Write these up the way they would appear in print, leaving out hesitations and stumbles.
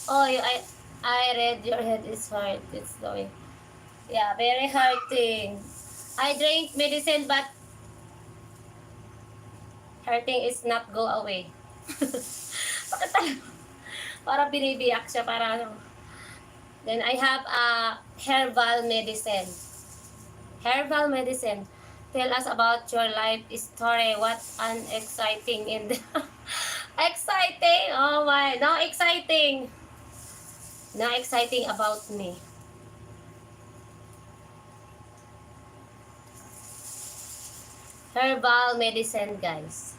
Oh, I read your head is hurt. It's going. Yeah, very hurting. I drink medicine, but hurting is not go away. Bakit talaga? Para binibiyak siya, para ano. Then I have a herbal medicine. Herbal medicine. Tell us about your life story. What an exciting in the exciting. Oh my, no exciting. No exciting about me. Herbal medicine, guys.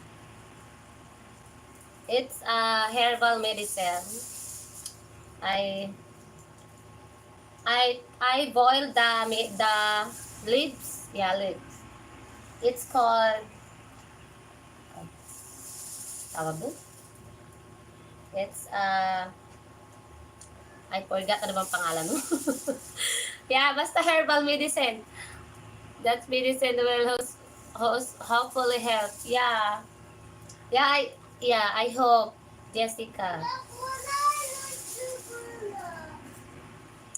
It's a herbal medicine. I I boiled the leaves. Yeah, leaves. It's called tawag doon? It's I forgot ano bang pangalan mo. Yeah, basta herbal medicine. That medicine will hopefully help. Yeah. Yeah, I hope, Jessica.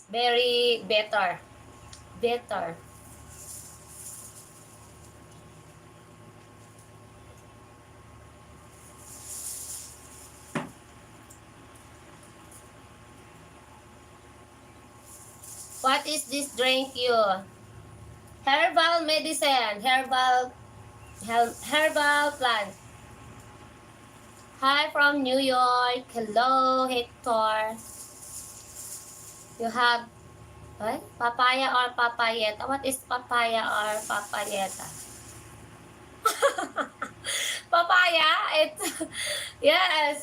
Very better. Better. What is this drink you? Herbal medicine. Herbal plant. Hi from New York. Hello, Hector. You have what? Papaya or papayeta? What is papaya or papayeta? Papaya? It's yes.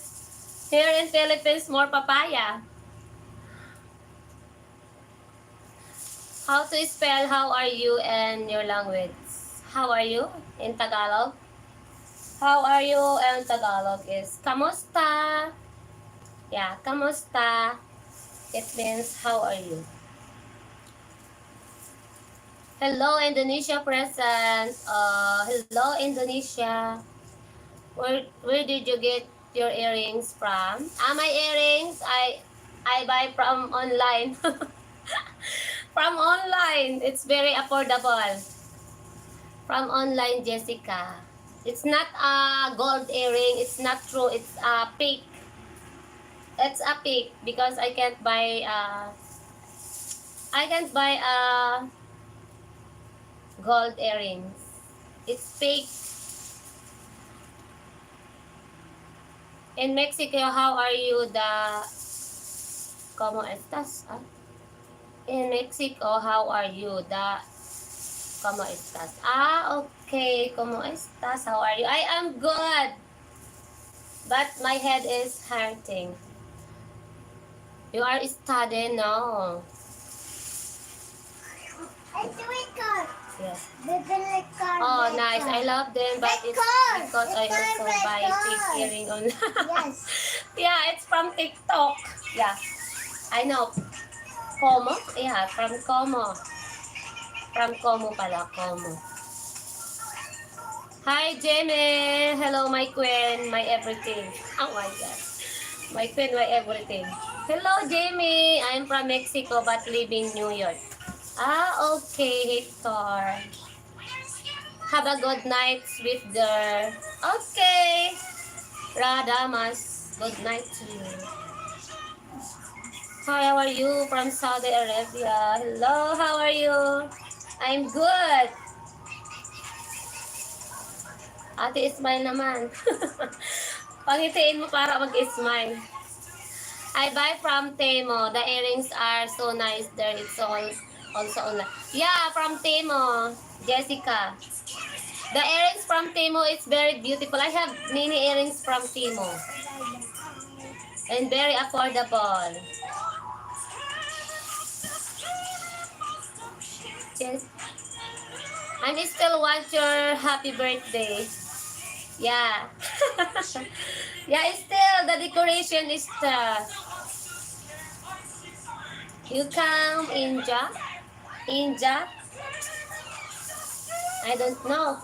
Here in Philippines, more papaya. How to spell how are you in your language? How are you in Tagalog? How are you in Tagalog is kamusta? Yeah, kamusta? It means how are you? Hello, Indonesia present. Hello, Indonesia. Where did you get your earrings from? My earrings I buy from online. From online. It's very affordable. From online, Jessica. It's not a gold earring. It's not true. It's a fake. It's a fake because I can't buy gold earrings. It's fake. In Mexico, how are you? ¿Cómo estás? In Mexico, how are you? ¿Cómo estás? Okay. ¿Cómo estás? How are you? I am good. But my head is hurting. You are studying? No. Yes. Oh, nice. I love them, but it's because I also buy fake earring online. Yes. Yeah, it's from TikTok. Yeah, I know. Como? Yeah, from Como. From Como pala, Como. Hi, Jenny. Hello, my queen, my everything. Oh my God. My queen, my everything. Hello, Jamie. I'm from Mexico but live in New York. Okay, Hector. Have a good night, sweet girl. Okay. Radamas, good night to you. Hi, how are you from Saudi Arabia? Hello, how are you? I'm good. Ate, smile naman. Pangitiin mo para mag-smile. I buy from Temo. The earrings are so nice there. It's all also online. Yeah, from Temo. Jessica. The earrings from Temo is very beautiful. I have many earrings from Temo. And very affordable. Yes. I still want your happy birthday. Yeah. Yeah, still the decoration is you come Inja? Inja? I don't know.